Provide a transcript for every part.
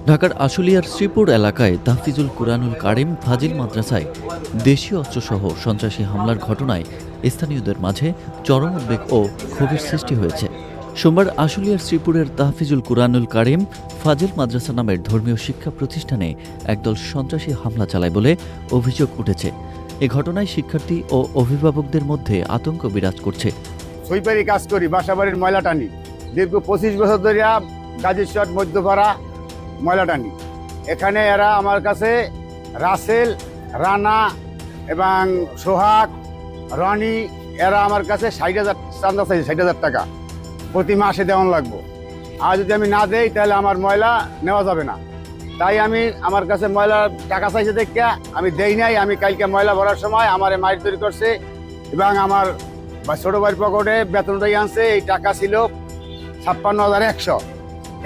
ঢাকার আশুলিয়ার শ্রীপুর এলাকায় তাহফিজুল কুরআনুল কারিম ফাজিল মাদ্রাসায় দেশীয় অস্ত্রসহ সন্ত্রাসী হামলার ঘটনায় স্থানীয়দের মাঝে চরম উদ্বেগ ও ক্ষোভের সৃষ্টি হয়েছে। সোমবার আশুলিয়ার শ্রীপুরের তাহফিজুল কুরআনুল কারিম ফাজিল মাদ্রাসা নামের ধর্মীয় শিক্ষা প্রতিষ্ঠানে একদল সন্ত্রাসী হামলা চালায় বলে অভিযোগ উঠেছে। এ ঘটনায় শিক্ষার্থী ও অভিভাবকদের মধ্যে আতঙ্ক বিরাজ করছে। সুইপারি কাজ করি, বাসাবাড়ির ময়লা টানি, দীর্ঘ 25 বছর ধরে গাজীরচর মধ্যপাড়া ময়লা টানি। এখানে এরা আমার কাছে রাসেল, রানা এবং সোহাগ, রনি এরা আমার কাছে 60,000 চান্দা চাইছে, 60,000 টাকা প্রতি মাসে দেওয়ান লাগবো। আর যদি আমি না দেই তাহলে আমার ময়লা নেওয়া যাবে না। তাই আমি আমার কাছে ময়লা টাকা চাইছে দেখে আমি দেই নাই। আমি কালকে ময়লা ভরার সময় আমার মাইর তৈরি করছে এবং আমার ছোট ভাইয়ের পকেটে বেতনটাই আনছে। এই টাকা ছিল 56,100,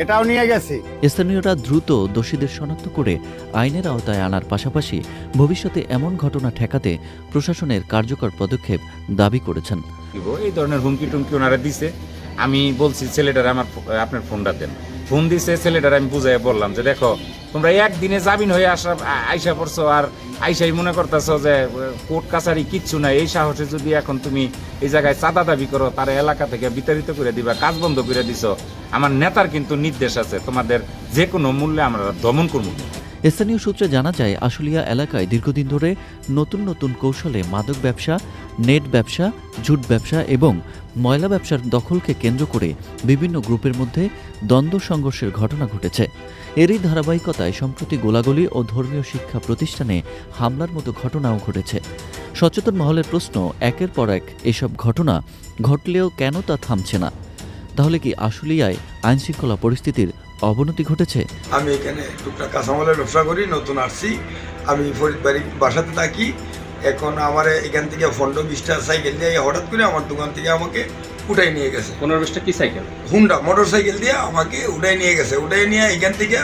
এটাও নিয়ে গেছে। স্থানীয়রা দ্রুত দোষীদের শনাক্ত করে আইনের আওতায় আনার পাশাপাশি ভবিষ্যতে এমন ঘটনা ঠেকাতে প্রশাসনের কার্যকর পদক্ষেপ দাবি করেছেন। এই ধরনের হুমকি টুমকি ওনারা দিছে। আমি বলছি ছেলেটার আপনার ফোনটা দেন। ফোন দিছে ছেলেটার, আমি বুঝাই বললাম যে দেখো তোমরা একদিনে জামিন হয়ে আইসা পড়ছো, আর আইসাই মনে করতেছো যে কোর্ট কাছারি কিচ্ছু নাই। এই সাহসে যদি এখন তুমি এই জায়গায় চাঁদা দাবি করো, তার এলাকা থেকে বিতাড়িত করে দিবা, কাজ বন্ধ করে দিছো। আমার নেতার কিন্তু নির্দেশ আছে, তোমাদের যে কোনো মূল্যে আমরা দমন করবো। স্থানীয় সূত্রে জানা যায়, আশুলিয়া এলাকায় দীর্ঘদিন ধরে নতুন নতুন কৌশলে মাদক ব্যবসা, নেট ব্যবসা, ঝুট ব্যবসা এবং ময়লা ব্যবসার দখলকে কেন্দ্র করে বিভিন্ন গ্রুপের মধ্যে দ্বন্দ্ব সংঘর্ষের ঘটনা ঘটেছে। এরই ধারাবাহিকতায় সম্প্রতি গোলাগুলি ও ধর্মীয় শিক্ষা প্রতিষ্ঠানে হামলার মতো ঘটনাও ঘটেছে। সচেতন মহলের প্রশ্ন, একের পর এক এসব ঘটনা ঘটলেও কেন তা থামছে না? তাহলে কি আশুলিয়ায় আইনশৃঙ্খলা পরিস্থিতির অবনতি ঘটেছে? আমি এখানে টুকটাক কাঁচামালের ব্যবসা করি, নতুন আসছি। আমি ফরিদবাড়ি বাসাতে থাকি। এখন আমার এখান থেকে 15-20টা সাইকেল দিয়ে হঠাৎ করে আমার দোকান থেকে আমাকে উঠাই নিয়ে গেছে। 15-20টা কি সাইকেল? হুন্ডা মোটর সাইকেল দিয়ে আমাকে উঠাই নিয়ে গেছে। উঠাই নিয়ে এখান থেকে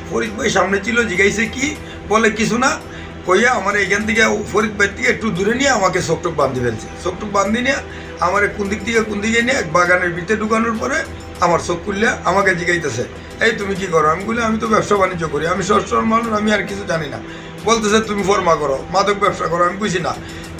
ফরিদবাড়ি সামনে ছিল, জিজ্ঞাসা কি বলে কিছু না কইয়া আমার এখান থেকে ফরিদবাড়ি থেকে একটু দূরে নিয়ে আমাকে চোখটুক বান্ধি ফেলছে। চোখটুক বান্ধি নিয়ে আমার কোন দিক থেকে কোন দিকে নিয়ে বাগানের ভিতরে ঢুকানোর পরে আমার চোখ খুললে আমাকে জিজ্ঞাইতেছে, এই তুমি কি করো? আমি বলি আমি তো ব্যবসা বাণিজ্য করি, আমি সচ্ছল মানুষ, আমি আর কিছু জানি না। বলতেছে তুমি ফর্মা করো, মাদক ব্যবসা করো। আমি বুঝি না।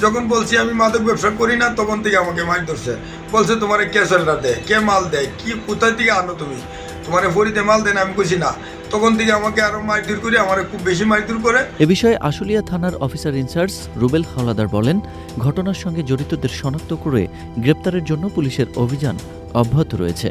যখন বলছি আমি মাদক ব্যবসা করি না, তখন থেকে আমাকে মার ধরছে। বলছে তোমার কে সেলটা দেয়, কে মাল দেয়, কি কোথায় থেকে আনো তুমি, তোমার ফরিদে মাল দেয় না? আমি বুঝি না। তখন থেকে আমাকে আরো মারধর করে, আমার খুব বেশি মারধর করে। এ বিষয়ে আশুলিয়া থানার অফিসার ইনচার্জ রুবেল হাওলাদার বলেন, ঘটনার সঙ্গে জড়িতদের শনাক্ত করে গ্রেপ্তারের জন্য পুলিশের অভিযান অব্যাহত রয়েছে।